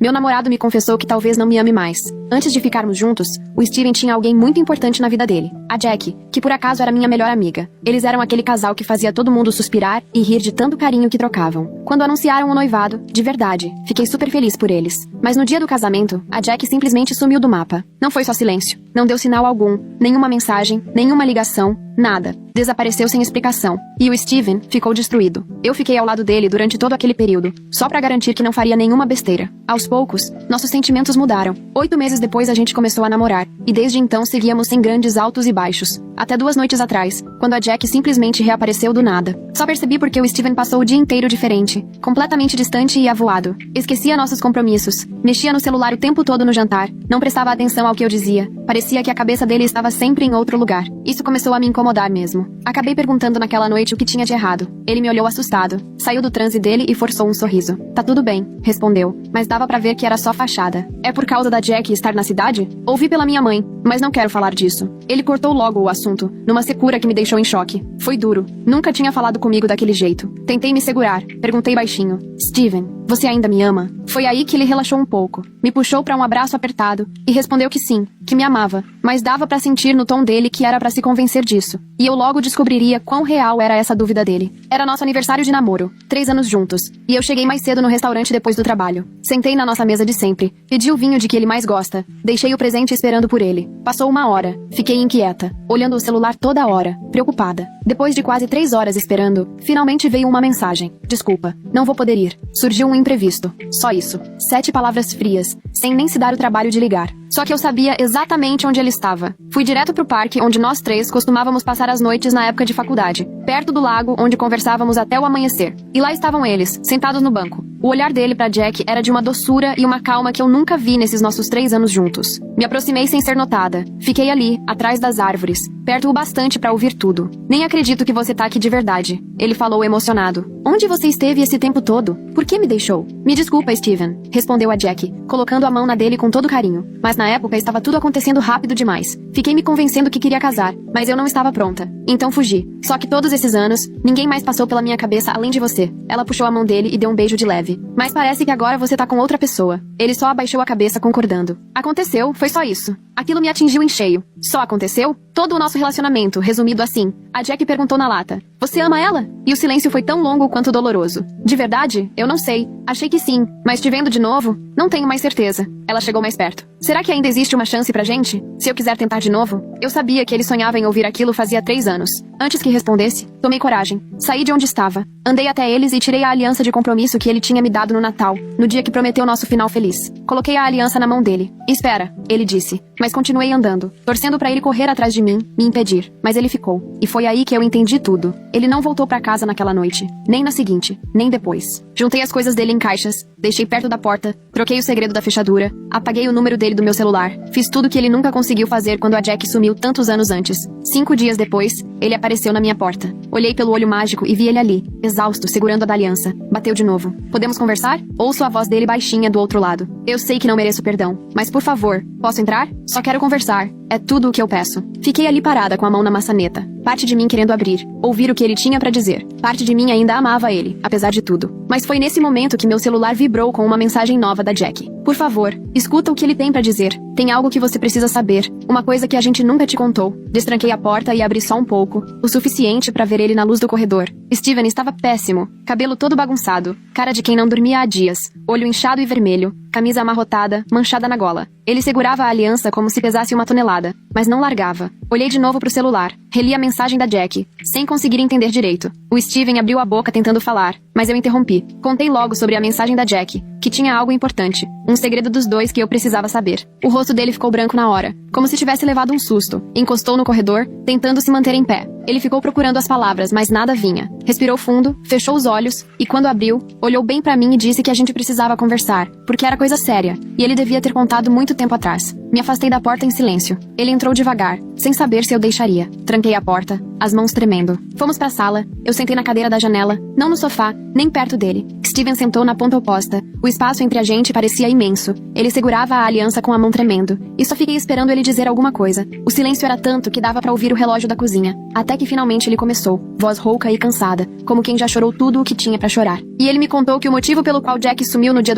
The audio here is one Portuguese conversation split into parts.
Meu namorado me confessou que talvez não me ame mais. Antes de ficarmos juntos, o Steven tinha alguém muito importante na vida dele. A Jack, que por acaso era minha melhor amiga. Eles eram aquele casal que fazia todo mundo suspirar e rir de tanto carinho que trocavam. Quando anunciaram o noivado, de verdade, fiquei super feliz por eles. Mas no dia do casamento, a Jack simplesmente sumiu do mapa. Não foi só silêncio. Não deu sinal algum, nenhuma mensagem, nenhuma ligação, nada. Desapareceu sem explicação. E o Steven ficou destruído. Eu fiquei ao lado dele durante todo aquele período, só pra garantir que não faria nenhuma besteira. Aos poucos, nossos sentimentos mudaram. 8 meses depois a gente começou a namorar, e desde então seguíamos sem grandes altos e baixos. Até 2 noites atrás, quando a Jack simplesmente reapareceu do nada. Só percebi porque o Steven passou o dia inteiro diferente, completamente distante e avoado. Esquecia nossos compromissos, mexia no celular o tempo todo no jantar, não prestava atenção ao que eu dizia, parecia que a cabeça dele estava sempre em outro lugar. Isso começou a me incomodar mesmo. Acabei perguntando naquela noite o que tinha de errado. Ele me olhou assustado, saiu do transe dele e forçou um sorriso. Tá tudo bem, respondeu, mas dava pra ver que era só fachada. É por causa da Jack estar na cidade? Ouvi pela minha mãe, mas não quero falar disso. Ele cortou logo o assunto, numa secura que me deixou em choque. Foi duro. Nunca tinha falado comigo daquele jeito. Tentei me segurar. Perguntei baixinho. Steven, você ainda me ama? Foi aí que ele relaxou um pouco. Me puxou pra um abraço apertado e respondeu que sim, que me amava. Mas dava pra sentir no tom dele que era pra se convencer disso. E eu logo descobriria quão real era essa dúvida dele. Era nosso aniversário de namoro. 3 anos juntos. E eu cheguei mais cedo no restaurante depois do trabalho. Sentei na nossa mesa de sempre. Pedi o vinho de que ele mais gosta. Deixei o presente esperando por ele. Passou 1 hora. Fiquei inquieta, olhando o celular toda hora, preocupada. Depois de quase 3 horas esperando, finalmente veio uma mensagem. Desculpa, não vou poder ir. Surgiu um imprevisto. Só isso. 7 palavras frias, sem nem se dar o trabalho de ligar. Só que eu sabia exatamente onde ele estava. Fui direto pro parque onde nós 3 costumávamos passar as noites na época de faculdade, perto do lago onde conversávamos até o amanhecer. E lá estavam eles, sentados no banco. O olhar dele pra Jack era de uma doçura e uma calma que eu nunca vi nesses nossos 3 anos juntos. Me aproximei sem ser notada. Fiquei ali, atrás das árvores, perto o bastante pra ouvir tudo. Nem acredito que você tá aqui de verdade, ele falou emocionado. Onde você esteve esse tempo todo? Por que me deixou? Me desculpa, Steven, respondeu a Jack, colocando a mão na dele com todo carinho. Mas na época estava tudo acontecendo rápido demais. Fiquei me convencendo que queria casar, mas eu não estava pronta. Então fugi. Só que todos esses anos, ninguém mais passou pela minha cabeça além de você. Ela puxou a mão dele e deu um beijo de leve. Mas parece que agora você tá com outra pessoa. Ele só abaixou a cabeça concordando. Aconteceu, foi só isso. Aquilo me atingiu em cheio. Só aconteceu? Todo o nosso relacionamento, resumido assim. A Jack perguntou na lata. Você ama ela? E o silêncio foi tão longo quanto doloroso. De verdade? Eu não sei. Achei que sim, mas te vendo de novo, não tenho mais certeza. Ela chegou mais perto. Será que ainda existe uma chance pra gente? Se eu quiser tentar de novo? Eu sabia que ele sonhava em ouvir aquilo fazia 3 anos. Antes que respondesse, tomei coragem. Saí de onde estava. Andei até eles e tirei a aliança de compromisso que ele tinha me dado no Natal, no dia que prometeu nosso final feliz. Coloquei a aliança na mão dele. Espera, ele disse. Mas continuei andando, torcendo pra ele correr atrás de mim, me impedir. Mas ele ficou. E foi aí que eu entendi tudo. Ele não voltou pra casa naquela noite. Nem na seguinte, nem depois. Juntei as coisas dele em caixas, deixei perto da porta, troquei o segredo da fechadura, apaguei o número dele do meu celular. Fiz tudo que ele nunca conseguiu fazer quando a Jack sumiu tantos anos antes. 5 dias depois, ele apareceu na minha porta. Olhei pelo olho mágico e vi ele ali, exausto, segurando a da aliança. Bateu de novo. Podemos conversar? Ouço a voz dele baixinha do outro lado. Eu sei que não mereço perdão, mas por favor, posso entrar? Só quero conversar. É tudo o que eu peço. Fiquei ali parada com a mão na maçaneta. Parte de mim querendo abrir, ouvir o que ele tinha pra dizer. Parte de mim ainda amava ele, apesar de tudo. Mas foi nesse momento que meu celular vibrou com uma mensagem nova da Jack. Por favor, escuta o que ele tem pra dizer. Tem algo que você precisa saber. Uma coisa que a gente nunca te contou. Destranquei a porta e abri só um pouco, o suficiente pra ver ele na luz do corredor. Steven estava péssimo. Cabelo todo bagunçado, cara de quem não dormia há dias, olho inchado e vermelho, camisa amarrotada, manchada na gola. Ele segurava a aliança como se pesasse 1 tonelada, mas não largava. Olhei de novo pro celular, reli a mensagem da Jack, sem conseguir entender direito. O Steven abriu a boca tentando falar, mas eu interrompi. Contei logo sobre a mensagem da Jack, que tinha algo importante, um segredo dos dois que eu precisava saber. O rosto dele ficou branco na hora, como se tivesse levado um susto. Encostou no corredor, tentando se manter em pé. Ele ficou procurando as palavras, mas nada vinha. Respirou fundo, fechou os olhos, e quando abriu, olhou bem pra mim e disse que a gente precisava conversar, porque era coisa séria, e ele devia ter contado muito tempo atrás. Me afastei da porta em silêncio. Ele entrou devagar, sem saber se eu deixaria. Tranquei a porta, as mãos tremendo. Fomos pra sala, eu sentei na cadeira da janela, não no sofá, nem perto dele. Steven sentou na ponta oposta. O espaço entre a gente parecia imenso. Ele segurava a aliança com a mão tremendo, e só fiquei esperando ele dizer alguma coisa. O silêncio era tanto que dava pra ouvir o relógio da cozinha. Até Até que finalmente ele começou, voz rouca e cansada, como quem já chorou tudo o que tinha pra chorar. E ele me contou que o motivo pelo qual Jack sumiu no dia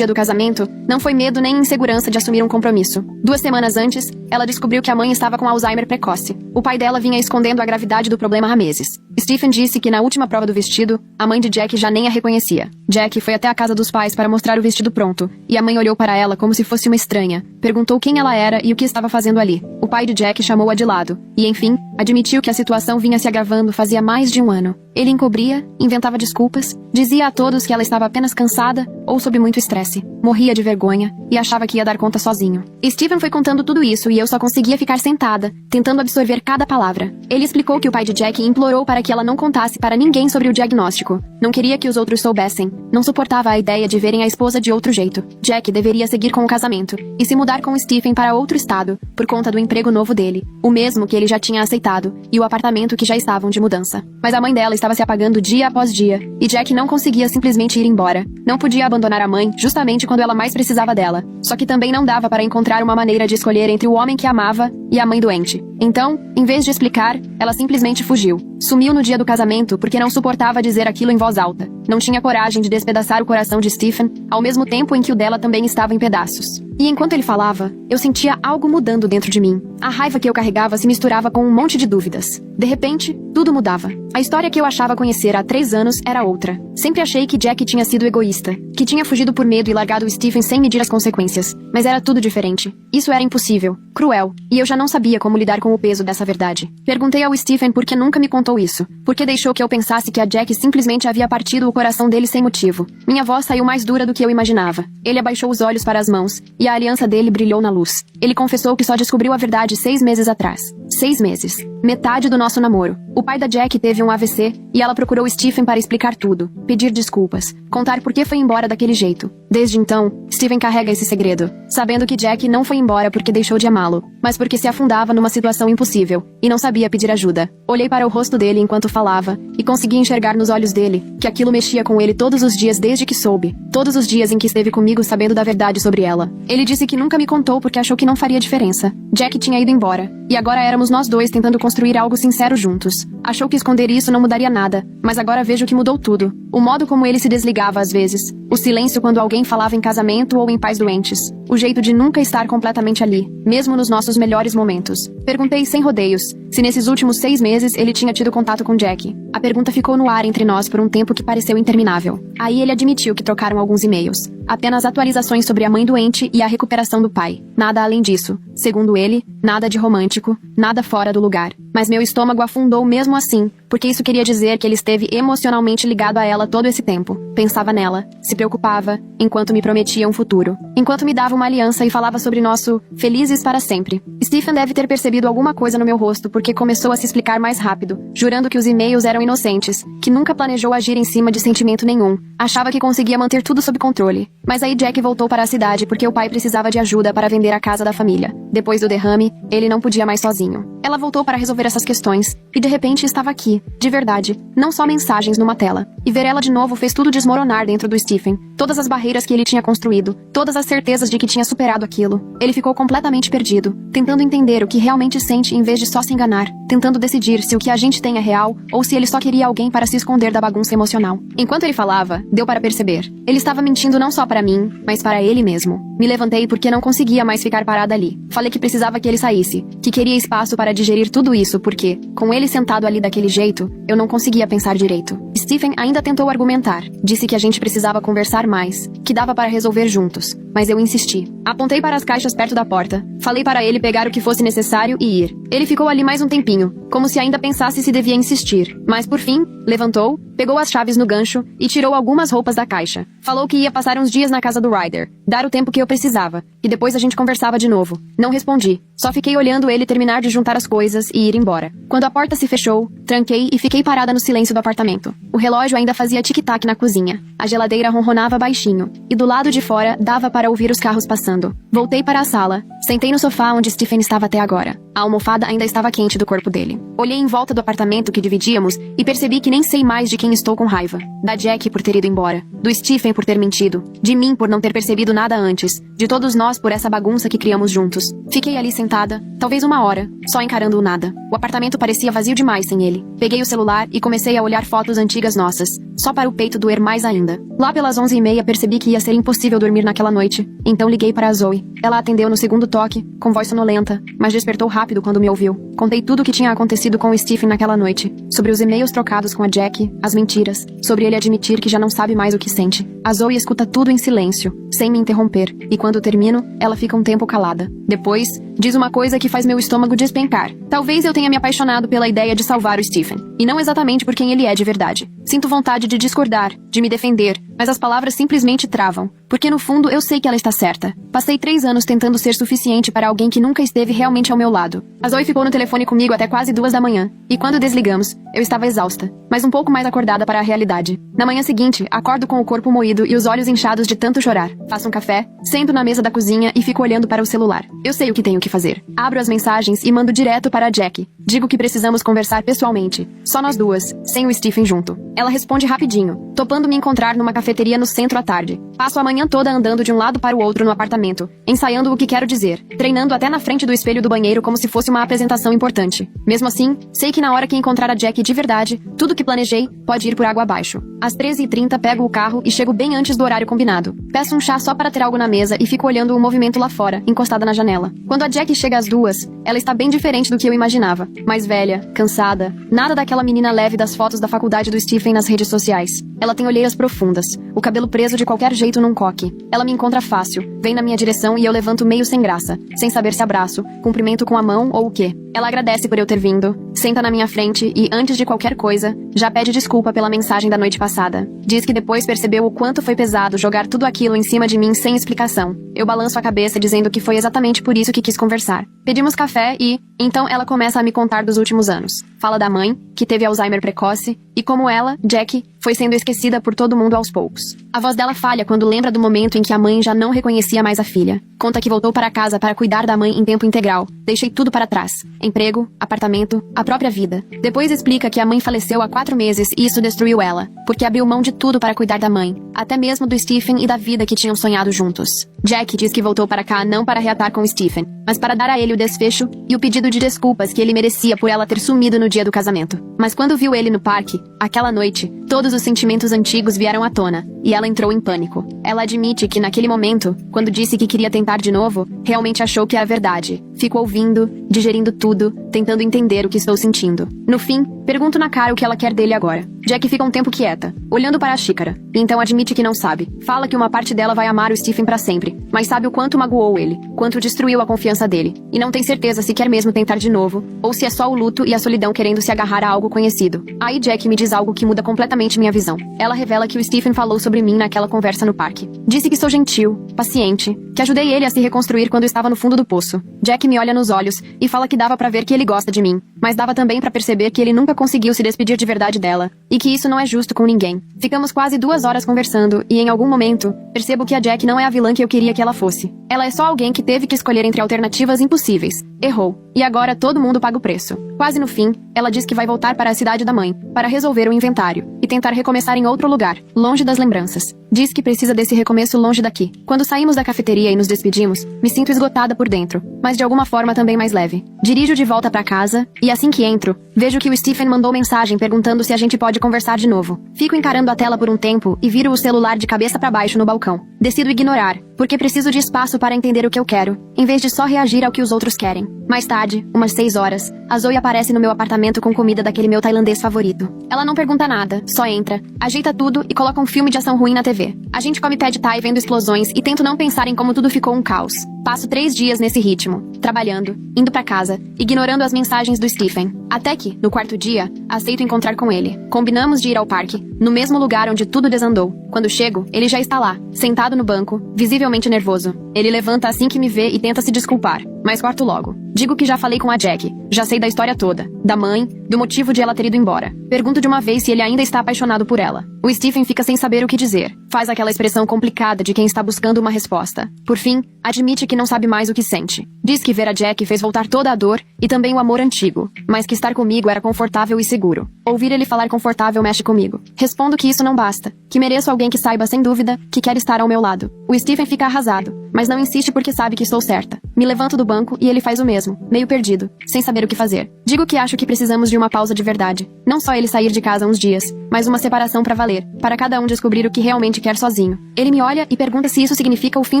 do casamento não foi medo nem insegurança de assumir um compromisso. 2 semanas antes, ela descobriu que a mãe estava com Alzheimer precoce. O pai dela vinha escondendo a gravidade do problema há meses. Stephen disse que na última prova do vestido, a mãe de Jack já nem a reconhecia. Jack foi até a casa dos pais para mostrar o vestido pronto, e a mãe olhou para ela como se fosse uma estranha, perguntou quem ela era e o que estava fazendo ali. O pai de Jack chamou-a de lado, e enfim, admitiu que a situação vinha se agravando fazia mais de 1 ano. Ele encobria, inventava desculpas, dizia a todos que ela estava apenas cansada ou sob muito estresse, morria de vergonha e achava que ia dar conta sozinho. Stephen foi contando tudo isso e eu só conseguia ficar sentada, tentando absorver cada palavra. Ele explicou que o pai de Jack implorou para que ela não contasse para ninguém sobre o diagnóstico. Não queria que os outros soubessem. Não suportava a ideia de verem a esposa de outro jeito. Jack deveria seguir com o casamento e se mudar com Stephen para outro estado, por conta do emprego novo dele, o mesmo que ele já tinha aceitado, e o apartamento que já estavam de mudança. Mas a mãe dela estava se apagando dia após dia, e Jack não conseguia simplesmente ir embora. Não podia abandonar a mãe justamente quando ela mais precisava dela. Só que também não dava para encontrar uma maneira de escolher entre o homem que amava e a mãe doente. Então, em vez de explicar, ela simplesmente fugiu. Sumiu no dia do casamento porque não suportava dizer aquilo em voz alta. Não tinha coragem de despedaçar o coração de Stephen, ao mesmo tempo em que o dela também estava em pedaços. E enquanto ele falava, eu sentia algo mudando dentro de mim. A raiva que eu carregava se misturava com um monte de dúvidas. De repente, tudo mudava. A história que eu achava conhecer há 3 anos era outra. Sempre achei que Jack tinha sido egoísta, que tinha fugido por medo e largado Stephen sem medir as consequências. Mas era tudo diferente. Isso era impossível, cruel, e eu já não sabia como lidar com o peso dessa verdade. Perguntei ao Stephen por que nunca me contou isso. Por que deixou que eu pensasse que a Jack simplesmente havia partido o coração dele sem motivo. Minha voz saiu mais dura do que eu imaginava. Ele abaixou os olhos para as mãos, e a aliança dele brilhou na luz. Ele confessou que só descobriu a verdade 6 meses atrás. 6 meses. Metade do nosso namoro. O pai da Jack teve um AVC, e ela procurou Stephen para explicar tudo, pedir desculpas, contar por que foi embora daquele jeito. Desde então, Stephen carrega esse segredo, sabendo que Jack não foi embora porque deixou de amá-lo, mas porque se afundava numa situação impossível, e não sabia pedir ajuda. Olhei para o rosto dele enquanto falava, e consegui enxergar nos olhos dele, que aquilo mexia com ele todos os dias desde que soube, todos os dias em que esteve comigo sabendo da verdade sobre ela. Ele disse que nunca me contou porque achou que não faria diferença. Jack tinha ido embora, e agora éramos nós dois tentando construir algo sincero juntos. Achou que esconder isso não mudaria nada, mas agora vejo que mudou tudo. O modo como ele se desligava às vezes, o silêncio quando alguém falava em casamento ou em pais doentes, o jeito de nunca estar completamente ali, mesmo nos nossos melhores momentos. Perguntei sem rodeios, se nesses últimos 6 meses ele tinha tido contato com Jack. A pergunta ficou no ar entre nós por um tempo que pareceu interminável. Aí ele admitiu que trocaram alguns e-mails. Apenas atualizações sobre a mãe doente e a recuperação do pai. Nada além disso. Segundo ele, nada de romântico, nada fora do lugar. Mas meu estômago afundou mesmo assim, porque isso queria dizer que ele esteve emocionalmente ligado a ela todo esse tempo. Pensava nela, se preocupava, enquanto me prometia um futuro. Enquanto me dava uma aliança e falava sobre nosso felizes para sempre. Stephen deve ter percebido alguma coisa no meu rosto porque começou a se explicar mais rápido, jurando que os e-mails eram inocentes, que nunca planejou agir em cima de sentimento nenhum. Achava que conseguia manter tudo sob controle. Mas aí Jack voltou para a cidade porque o pai precisava de ajuda para vender a casa da família. Depois do derrame, ele não podia mais sozinho. Ela voltou para resolver essas questões, e de repente estava aqui, de verdade, não só mensagens numa tela. E ver ela de novo fez tudo desmoronar dentro do Stephen. Todas as barreiras que ele tinha construído, todas as certezas de que tinha superado aquilo. Ele ficou completamente perdido, tentando entender o que realmente sente em vez de só se enganar, tentando decidir se o que a gente tem é real, ou se ele só queria alguém para se esconder da bagunça emocional. Enquanto ele falava, deu para perceber. Ele estava mentindo não só para mim, mas para ele mesmo. Me levantei porque não conseguia mais ficar parada ali. Falei que precisava que ele saísse, que queria espaço para digerir tudo isso porque, com ele sentado ali daquele jeito, eu não conseguia pensar direito. Stephen ainda tentou argumentar. Disse que a gente precisava conversar mais, que dava para resolver juntos. Mas eu insisti. Apontei para as caixas perto da porta. Falei para ele pegar o que fosse necessário e ir. Ele ficou ali mais um tempinho, como se ainda pensasse se devia insistir. Mas por fim, levantou, pegou as chaves no gancho e tirou algumas roupas da caixa. Falou que ia passar uns dias na casa do Ryder, dar o tempo que eu precisava, e depois a gente conversava de novo. Não respondi. Só fiquei olhando ele terminar de juntar as coisas e ir embora. Quando a porta se fechou, tranquei e fiquei parada no silêncio do apartamento. O relógio ainda fazia tic-tac na cozinha. A geladeira ronronava baixinho, e do lado de fora dava para ouvir os carros passando. Voltei para a sala. Sentei no sofá onde Stephen estava até agora. A almofada ainda estava quente do corpo dele. Olhei em volta do apartamento que dividíamos e percebi que nem sei mais de quem estou com raiva. Da Jack por ter ido embora, do Stephen por ter mentido, de mim por não ter percebido nada antes, de todos nós por essa bagunça que criamos juntos. Fiquei ali sentada, talvez uma hora, só encarando o nada. O apartamento parecia vazio demais sem ele. Peguei o celular e comecei a olhar fotos antigas nossas, só para o peito doer mais ainda. Lá pelas 11h30 percebi que ia ser impossível dormir naquela noite, então liguei para a Zoe. Ela atendeu no segundo toque, com voz sonolenta, mas despertou rápido quando me ouviu. Contei tudo o que tinha acontecido com o Stephen naquela noite, sobre os e-mails trocados com a Jack, as mentiras, sobre ele admitir que já não sabe mais o que sente. A Zoe escuta tudo em silêncio, sem me interromper, e quando termino, ela fica um tempo calada. Depois, diz uma coisa que faz meu estômago despencar. Talvez eu tenha me apaixonado pela ideia de salvar o Stephen, e não exatamente por quem ele é de verdade. Sinto vontade de discordar, de me defender, mas as palavras simplesmente travam, porque no fundo eu sei que ela está certa. Passei 3 anos tentando ser suficiente para alguém que nunca esteve realmente ao meu lado. A Zoe ficou no telefone comigo até quase 2 da manhã, e quando desligamos, eu estava exausta, mas um pouco mais acordada para a realidade. Na manhã seguinte, acordo com o corpo moído e os olhos inchados de tanto chorar. Faço um café, sento na mesa da cozinha e fico olhando para o celular. Eu sei o que tenho que fazer. Abro as mensagens e mando direto para a Jack. Digo que precisamos conversar pessoalmente, só nós duas, sem o Stephen junto. Ela responde rapidinho, topando me encontrar numa cafeteria no centro à tarde. Passo a manhã toda andando de um lado para o outro no apartamento, ensaiando o que quero dizer, treinando até na frente do espelho do banheiro como se fosse uma apresentação importante. Mesmo assim, sei que na hora que encontrar a Jack de verdade, tudo que planejei pode ir por água abaixo. Às 13h30 pego o carro e chego bem antes do horário combinado. Peço um chá só para ter algo na mesa e fico olhando o movimento lá fora, encostada na janela. Quando a Jack chega às 2, ela está bem diferente do que eu imaginava. Mais velha, cansada, nada daquela menina leve das fotos da faculdade do Stephen nas redes sociais. Ela tem olheiras profundas, o cabelo preso de qualquer jeito num coque. Ela me encontra fácil, vem na minha direção e eu levanto meio sem graça, sem saber se abraço, cumprimento com a mão ou o quê. Ela agradece por eu ter vindo, senta na minha frente e, antes de qualquer coisa, já pede desculpa pela mensagem da noite passada. Diz que depois percebeu o quanto foi pesado jogar tudo aquilo em cima de mim sem explicação. Eu balanço a cabeça dizendo que foi exatamente por isso que quis conversar. Pedimos café e, então ela começa a me contar dos últimos anos. Fala da mãe, que teve Alzheimer precoce, e como ela, Jack, foi sendo esquecida por todo mundo aos poucos. A voz dela falha quando lembra do momento em que a mãe já não reconhecia mais a filha. Conta que voltou para casa para cuidar da mãe em tempo integral. Deixei tudo para trás. Emprego, apartamento, a própria vida. Depois explica que a mãe faleceu há 4 meses e isso destruiu ela, porque abriu mão de tudo para cuidar da mãe, até mesmo do Stephen e da vida que tinham sonhado juntos. Jack diz que voltou para cá não para reatar com Stephen, mas para dar a ele o desfecho e o pedido de desculpas que ele merecia por ela ter sumido no dia do casamento. Mas quando viu ele no parque, aquela noite, todos os sentimentos antigos vieram à tona, e ela entrou em pânico. Ela admite que naquele momento, quando disse que queria tentar de novo, realmente achou que era verdade. Fico ouvindo, digerindo tudo, tentando entender o que estou sentindo. No fim, pergunto na cara o que ela quer dele agora. Jack fica um tempo quieta, olhando para a xícara, e então admite que não sabe. Fala que uma parte dela vai amar o Stephen para sempre, mas sabe o quanto magoou ele, quanto destruiu a confiança dele, e não tem certeza se quer mesmo tentar de novo, ou se é só o luto e a solidão querendo se agarrar a algo conhecido. Aí Jack me diz algo que muda completamente minha visão. Ela revela que o Stephen falou sobre mim naquela conversa no parque. Disse que sou gentil, paciente, que ajudei ele a se reconstruir quando estava no fundo do poço. Jack me olha nos olhos e fala que dava pra ver que ele gosta de mim, mas dava também pra perceber que ele nunca conseguiu se despedir de verdade dela, e que isso não é justo com ninguém. Ficamos quase 2 horas conversando e em algum momento, percebo que a Jack não é a vilã que eu queria que ela fosse. Ela é só alguém que teve que escolher entre alternativas impossíveis. Errou. E agora todo mundo paga o preço. Quase no fim, ela diz que vai voltar para a cidade da mãe, para resolver o inventário, e tentar recomeçar em outro lugar, longe das lembranças. Diz que precisa desse recomeço longe daqui. Quando saímos da cafeteria e nos despedimos, me sinto esgotada por dentro, mas de alguma forma também mais leve. Dirijo de volta para casa, e assim que entro, vejo que o Stephen mandou mensagem perguntando se a gente pode conversar de novo. Fico encarando a tela por um tempo e viro o celular de cabeça para baixo no balcão. Decido ignorar, porque preciso de espaço para entender o que eu quero, em vez de só reagir ao que os outros querem. Mais tarde, umas 6 horas, a Zoe aparece no meu apartamento com comida daquele meu tailandês favorito. Ela não pergunta nada, só entra, ajeita tudo e coloca um filme de ação ruim na TV. A gente come pad thai vendo explosões e tento não pensar em como tudo ficou um caos. Passo 3 dias nesse ritmo, trabalhando, indo pra casa, ignorando as mensagens do Stephen. Até que, no 4º dia, aceito encontrar com ele. Combinamos de ir ao parque, no mesmo lugar onde tudo desandou. Quando chego, ele já está lá, sentado no banco, visivelmente nervoso. Ele levanta assim que me vê e tenta se desculpar. mas corto logo. Digo que já falei com a Jack, já sei da história toda, da mãe, do motivo de ela ter ido embora. Pergunto de uma vez se ele ainda está apaixonado por ela. O Stephen fica sem saber o que dizer. Faz aquela expressão complicada de quem está buscando uma resposta. Por fim, admite que não sabe mais o que sente. Diz que ver a Jack fez voltar toda a dor e também o amor antigo, mas que estar comigo era confortável e seguro. Ouvir ele falar confortável mexe comigo. Respondo que isso não basta, que mereço alguém que saiba sem dúvida que quer estar ao meu lado. O Stephen fica arrasado, mas não insiste porque sabe que estou certa. Me levanto do banco e ele faz o mesmo, meio perdido, sem saber o que fazer. Digo que acho que precisamos de uma pausa de verdade. Não só ele sair de casa uns dias, mas uma separação pra valer, para cada um descobrir o que realmente quer sozinho. Ele me olha e pergunta se isso significa o fim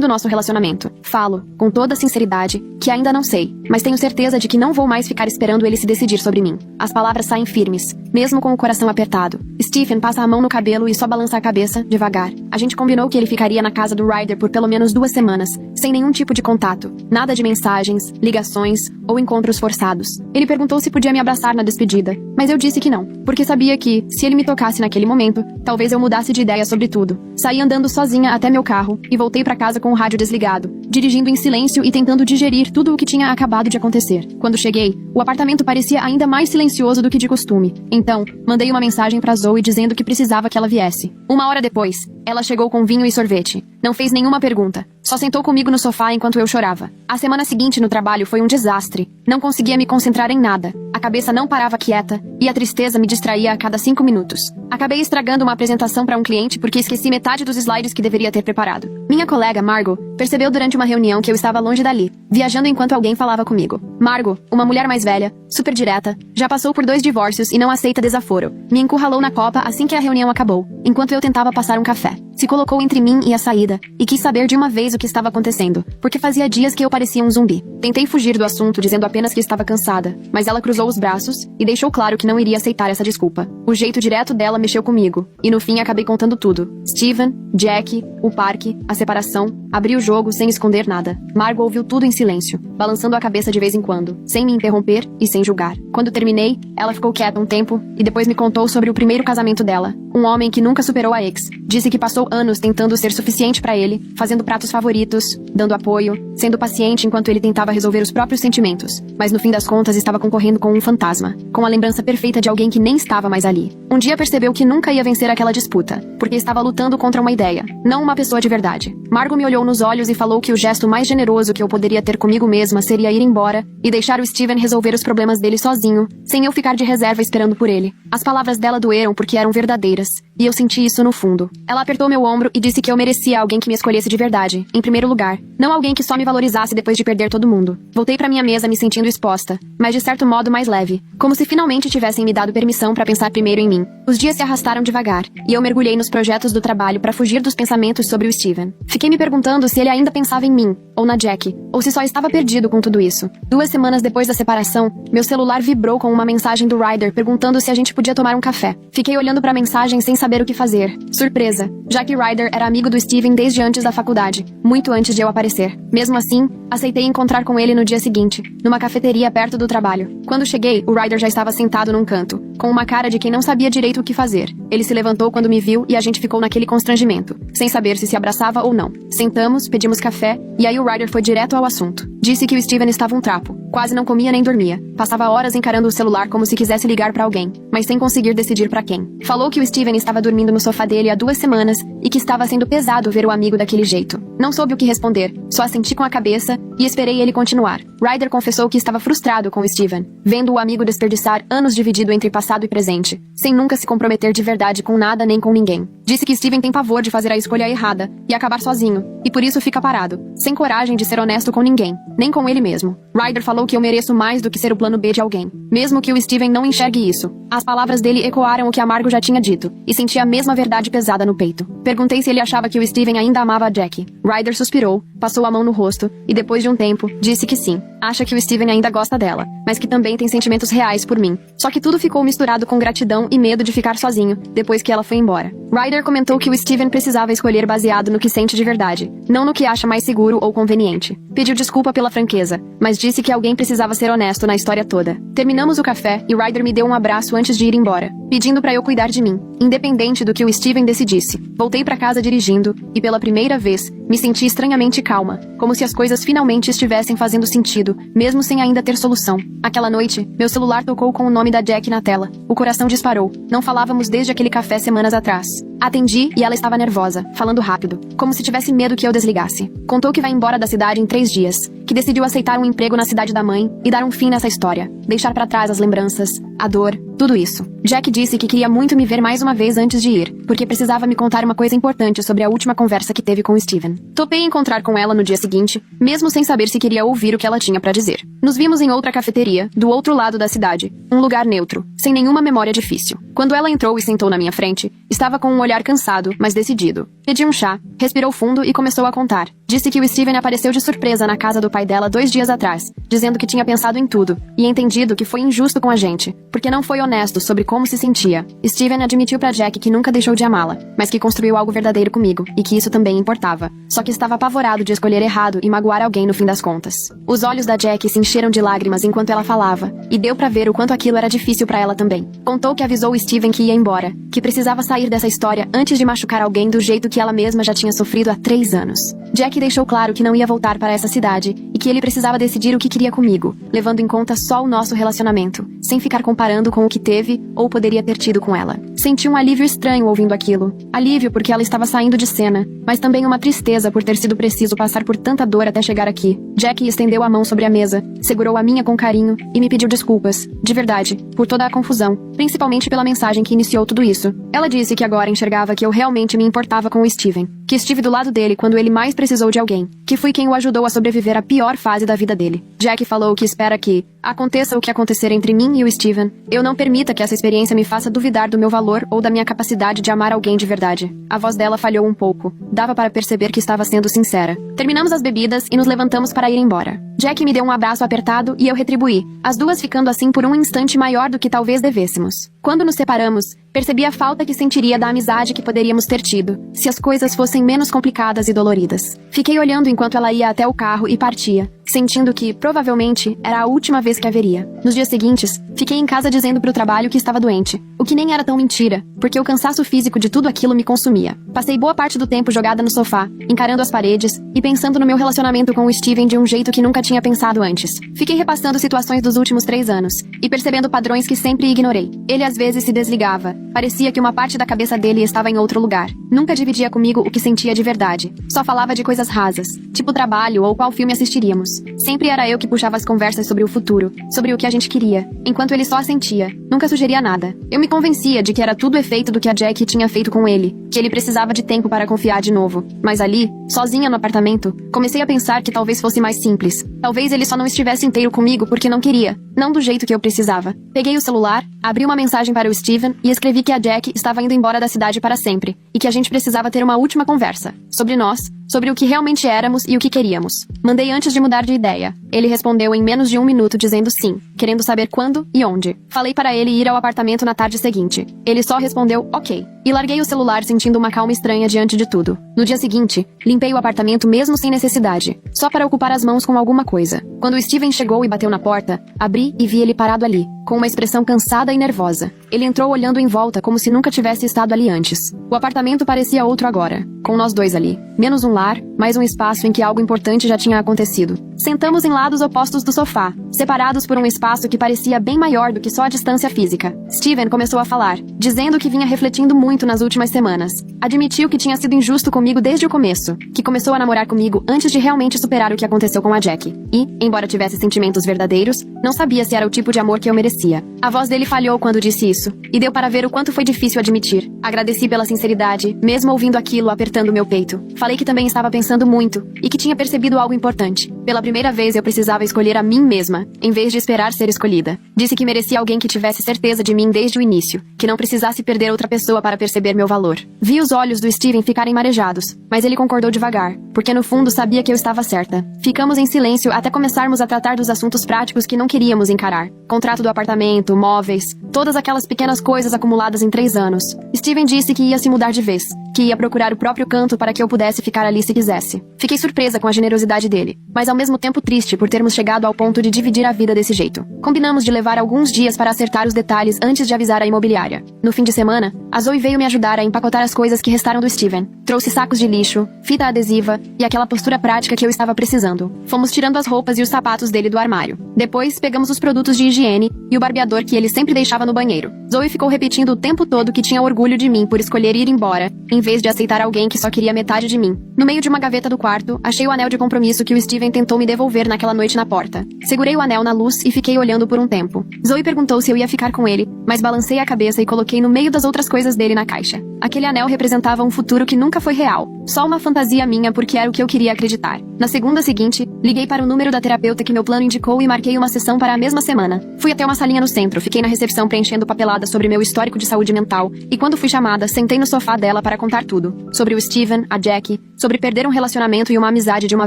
do nosso relacionamento. Falo, com toda sinceridade, que ainda não sei, mas tenho certeza de que não vou mais ficar esperando ele se decidir sobre mim. As palavras saem firmes, mesmo com o coração apertado. Stephen passa a mão no cabelo e só balança a cabeça, devagar. A gente combinou que ele ficaria na casa do Ryder por pelo menos 2 semanas, sem nenhum tipo de contato. Nada de mensagens, ligações ou encontros forçados. Ele perguntou se podia me abraçar na despedida, mas eu disse que não, porque sabia que, se ele me tocasse naquele momento, talvez eu mudasse de ideia sobre tudo. Saí andando sozinha até meu carro e voltei pra casa com o rádio desligado, dirigindo em silêncio e tentando digerir tudo o que tinha acabado de acontecer. Quando cheguei, o apartamento parecia ainda mais silencioso do que de costume. Então, mandei uma mensagem pra Zoe dizendo que precisava que ela viesse. 1 hora depois, ela chegou com vinho e sorvete. Não fez nenhuma pergunta. Só sentou comigo no sofá enquanto eu chorava. A semana seguinte no trabalho foi um desastre. Não conseguia me concentrar em nada. A cabeça não parava quieta e a tristeza me distraía a cada 5 minutos. Acabei estragando uma apresentação para um cliente porque esqueci metade dos slides que deveria ter preparado. Minha colega, Margot, percebeu durante uma reunião que eu estava longe dali, viajando enquanto alguém falava comigo. Margot, uma mulher mais velha, super direta, já passou por 2 divórcios e não aceita desaforo. Me encurralou na copa assim que a reunião acabou, enquanto eu tentava passar um café. Se colocou entre mim e a saída, e quis saber de uma vez o que estava acontecendo, porque fazia dias que eu parecia um zumbi. Tentei fugir do assunto dizendo apenas que estava cansada, mas ela cruzou os braços e deixou claro que não iria aceitar essa desculpa. O jeito direto dela mexeu comigo, e no fim acabei contando tudo. Steven, Jack, o parque, a separação, abri o jogo sem esconder nada. Margot ouviu tudo em silêncio, balançando a cabeça de vez em quando, sem me interromper e sem julgar. Quando terminei, ela ficou quieta um tempo e depois me contou sobre o primeiro casamento dela. Um homem que nunca superou a ex. Disse que passou anos tentando ser suficiente pra ele, fazendo pratos favoritos, dando apoio, sendo paciente enquanto ele tentava resolver os próprios sentimentos. Mas no fim das contas estava concorrendo com um fantasma, com a lembrança perfeita de alguém que nem estava mais ali. Um dia percebeu que nunca ia vencer aquela disputa, porque estava lutando contra uma ideia, não uma pessoa de verdade. Margot me olhou nos olhos e falou que o gesto mais generoso que eu poderia ter comigo mesma seria ir embora e deixar o Steven resolver os problemas dele sozinho, sem eu ficar de reserva esperando por ele. As palavras dela doeram porque eram verdadeiras, e eu senti isso no fundo. Ela apertou meu ombro e disse que eu merecia alguém que me escolhesse de verdade, em primeiro lugar, não alguém que só me valorizasse depois de perder todo mundo. Voltei pra minha mesa me sentindo exposta, mas de certo modo mais leve, como se finalmente tivessem me dado permissão pra pensar primeiro em mim. Os dias se arrastaram devagar, e eu mergulhei nos projetos do trabalho pra fugir dos pensamentos sobre o Steven. Fiquei me perguntando se ele ainda pensava em mim, ou na Jack, ou se só estava perdido com tudo isso. 2 semanas depois da separação, meu celular vibrou com uma mensagem do Ryder perguntando se a gente podia tomar um café. Fiquei olhando pra mensagem sem saber o que fazer. Surpresa, já que Ryder era amigo do Steven desde antes da faculdade, muito antes de eu aparecer. Mesmo assim, aceitei encontrar com ele no dia seguinte, numa cafeteria perto do trabalho. Quando cheguei, o Ryder já estava sentado num canto, com uma cara de quem não sabia direito o que fazer. Ele se levantou quando me viu e a gente ficou naquele constrangimento, sem saber se abraçava ou não. Sentamos, pedimos café, e aí o Ryder foi direto ao assunto. Disse que o Steven estava um trapo. Quase não comia nem dormia. Passava horas encarando o celular como se quisesse ligar pra alguém, mas sem conseguir decidir pra quem. Falou que o Steven estava dormindo no sofá dele há 2 semanas e que estava sendo pesado ver o amigo daquele jeito. Não soube o que responder, só assenti com a cabeça e esperei ele continuar. Ryder confessou que estava frustrado com o Steven, vendo o amigo desperdiçar anos dividido entre passado e presente, sem nunca se comprometer de verdade com nada nem com ninguém. Disse que Steven tem pavor de fazer a escolha errada e acabar sozinho, e por isso fica parado, sem coragem de ser honesto com ninguém, nem com ele mesmo. Ryder falou que eu mereço mais do que ser o plano B de alguém, mesmo que o Steven não enxergue isso. As palavras dele ecoaram o que a Margot já tinha dito, e senti a mesma verdade pesada no peito. Perguntei se ele achava que o Steven ainda amava a Jack. Ryder suspirou, passou a mão no rosto, e depois de um tempo, disse que sim. Acha que o Steven ainda gosta dela, mas que também tem sentimentos reais por mim. Só que tudo ficou misturado com gratidão e medo de ficar sozinho, depois que ela foi embora. Ryder comentou que o Steven precisava escolher baseado no que sente de verdade, não no que acha mais seguro ou conveniente. Pediu desculpa pela franqueza, mas disse que alguém precisava ser honesto na história toda. Terminamos o café e Ryder me deu um abraço antes de ir embora, pedindo pra eu cuidar de mim, independente do que o Steven decidisse. Voltei pra casa dirigindo, e pela primeira vez, me senti estranhamente calma. calma, como se as coisas finalmente estivessem fazendo sentido, mesmo sem ainda ter solução. Aquela noite, meu celular tocou com o nome da Jack na tela. O coração disparou. Não falávamos desde aquele café semanas atrás. Atendi e ela estava nervosa, falando rápido, como se tivesse medo que eu desligasse. Contou que vai embora da cidade em 3 dias, que decidiu aceitar um emprego na cidade da mãe e dar um fim nessa história. Deixar pra trás as lembranças, a dor, tudo isso. Jack disse que queria muito me ver mais uma vez antes de ir, porque precisava me contar uma coisa importante sobre a última conversa que teve com o Steven. Topei encontrar com ela no dia seguinte, mesmo sem saber se queria ouvir o que ela tinha pra dizer. Nos vimos em outra cafeteria, do outro lado da cidade, um lugar neutro, sem nenhuma memória difícil. Quando ela entrou e sentou na minha frente, estava com um olhar cansado, mas decidido. Pedi um chá, respirou fundo e começou a contar. Disse que o Steven apareceu de surpresa na casa do pai dela 2 dias atrás, dizendo que tinha pensado em tudo, e entendido que foi injusto com a gente, porque não foi honesto sobre como se sentia. Steven admitiu pra Jack que nunca deixou de amá-la, mas que construiu algo verdadeiro comigo, e que isso também importava. Só que estava apavorado de escolher errado e magoar alguém no fim das contas. Os olhos da Jack se encheram de lágrimas enquanto ela falava, e deu pra ver o quanto aquilo era difícil pra ela também. Contou que avisou o Steven que ia embora, que precisava sair dessa história antes de machucar alguém do jeito que ela mesma já tinha sofrido há 3 anos. Jack deixou claro que não ia voltar para essa cidade, e que ele precisava decidir o que queria comigo, levando em conta só o nosso relacionamento, sem ficar comparando com o que teve ou poderia ter tido com ela. Senti um alívio estranho ouvindo aquilo. Alívio porque ela estava saindo de cena, mas também uma tristeza por ter sido preciso passar por tanta dor até chegar aqui. Jack estendeu a mão sobre a mesa, segurou a minha com carinho e me pediu desculpas, de verdade, por toda a confusão, principalmente pela mensagem que iniciou tudo isso. Ela disse que agora enxergava que eu realmente me importava com o Steven, que estive do lado dele quando ele mais precisou de alguém, que fui quem o ajudou a sobreviver à pior fase da vida dele. Jack falou que espera que, aconteça o que acontecer entre mim e o Steven, eu não permita que essa experiência me faça duvidar do meu valor ou da minha capacidade de amar alguém de verdade. A voz dela falhou um pouco. Dava para perceber que estava sendo sincera. Terminamos as bebidas e nos levantamos para ir embora. Jack me deu um abraço apertado e eu retribuí, as duas ficando assim por um instante maior do que talvez devêssemos. Quando nos separamos, percebi a falta que sentiria da amizade que poderíamos ter tido, se as coisas fossem menos complicadas e doloridas. Fiquei olhando enquanto ela ia até o carro e partia, sentindo que, provavelmente, era a última vez que a veria. Nos dias seguintes, fiquei em casa dizendo pro trabalho que estava doente, o que nem era tão mentira, porque o cansaço físico de tudo aquilo me consumia. Passei boa parte do tempo jogada no sofá, encarando as paredes e pensando no meu relacionamento com o Steven de um jeito que nunca tinha pensado antes. Fiquei repassando situações dos últimos 3 anos e percebendo padrões que sempre ignorei. Ele às vezes se desligava. Parecia que uma parte da cabeça dele estava em outro lugar. Nunca dividia comigo o que sentia de verdade. Só falava de coisas rasas, tipo trabalho ou qual filme assistiríamos. Sempre era eu que puxava as conversas sobre o futuro, sobre o que a gente queria, enquanto ele só assentia. Nunca sugeria nada. Eu me convencia de que era tudo efeito do que a Jack tinha feito com ele, que ele precisava de tempo para confiar de novo. Mas ali, sozinha no apartamento, comecei a pensar que talvez fosse mais simples. Talvez ele só não estivesse inteiro comigo porque não queria, não do jeito que eu precisava. Peguei o celular, abri uma mensagem para o Steven e escrevi que a Jack estava indo embora da cidade para sempre, e que a gente precisava ter uma última conversa. Sobre nós, sobre o que realmente éramos e o que queríamos. Mandei antes de mudar de ideia. Ele respondeu em menos de 1 minuto dizendo sim, querendo saber quando e onde. Falei para ele ir ao apartamento na tarde seguinte. Ele só respondeu ok. E larguei o celular sentindo uma calma estranha diante de tudo. No dia seguinte, limpei o apartamento mesmo sem necessidade, só para ocupar as mãos com alguma coisa. Quando o Steven chegou e bateu na porta, abri e vi ele parado ali, com uma expressão cansada e nervosa. Ele entrou olhando em volta como se nunca tivesse estado ali antes. O apartamento parecia outro agora, com nós dois ali. Menos um lar, mais um espaço em que algo importante já tinha acontecido. Sentamos em lados opostos do sofá, separados por um espaço que parecia bem maior do que só a distância física. Steven começou a falar, dizendo que vinha refletindo muito nas últimas semanas. Admitiu que tinha sido injusto comigo desde o começo, que começou a namorar comigo antes de realmente superar o que aconteceu com a Jack. E, embora tivesse sentimentos verdadeiros, não sabia se era o tipo de amor que eu merecia. A voz dele falhou quando disse isso, e deu para ver o quanto foi difícil admitir. Agradeci pela sinceridade, mesmo ouvindo aquilo apertando meu peito. Falei que também estava pensando muito, e que tinha percebido algo importante. Pela primeira vez eu precisava escolher a mim mesma, em vez de esperar ser escolhida. Disse que merecia alguém que tivesse certeza de mim desde o início, que não precisasse perder outra pessoa para perceber meu valor. Vi os olhos do Steven ficarem marejados, mas ele concordou devagar, porque no fundo sabia que eu estava certa. Ficamos em silêncio até começarmos a tratar dos assuntos práticos que não queríamos encarar. Contrato do apartamento, móveis, todas aquelas pequenas coisas acumuladas em 3 anos. Steven disse que ia se mudar de vez, que ia procurar o próprio canto para que eu pudesse ficar ali se quisesse. Fiquei surpresa com a generosidade dele. mas ao mesmo tempo triste por termos chegado ao ponto de dividir a vida desse jeito. Combinamos de levar alguns dias para acertar os detalhes antes de avisar a imobiliária. No fim de semana, a Zoe veio me ajudar a empacotar as coisas que restaram do Steven. Trouxe sacos de lixo, fita adesiva e aquela postura prática que eu estava precisando. Fomos tirando as roupas e os sapatos dele do armário. Depois, pegamos os produtos de higiene e o barbeador que ele sempre deixava no banheiro. Zoe ficou repetindo o tempo todo que tinha orgulho de mim por escolher ir embora, em vez de aceitar alguém que só queria metade de mim. No meio de uma gaveta do quarto, achei o anel de compromisso que o Steven tentou me devolver naquela noite na porta. Segurei o anel na luz e fiquei olhando por um tempo. Zoe perguntou se eu ia ficar com ele, mas balancei a cabeça e coloquei no meio das outras coisas dele na caixa. Aquele anel representava um futuro que nunca foi real, só uma fantasia minha porque era o que eu queria acreditar. Na segunda seguinte, liguei para o número da terapeuta que meu plano indicou e marquei uma sessão para a mesma semana. Fui até uma salinha no centro, fiquei na recepção preenchendo papelada sobre meu histórico de saúde mental, e quando fui chamada, sentei no sofá dela para contar tudo. Sobre o Steven, a Jackie, sobre perder um relacionamento e uma amizade de uma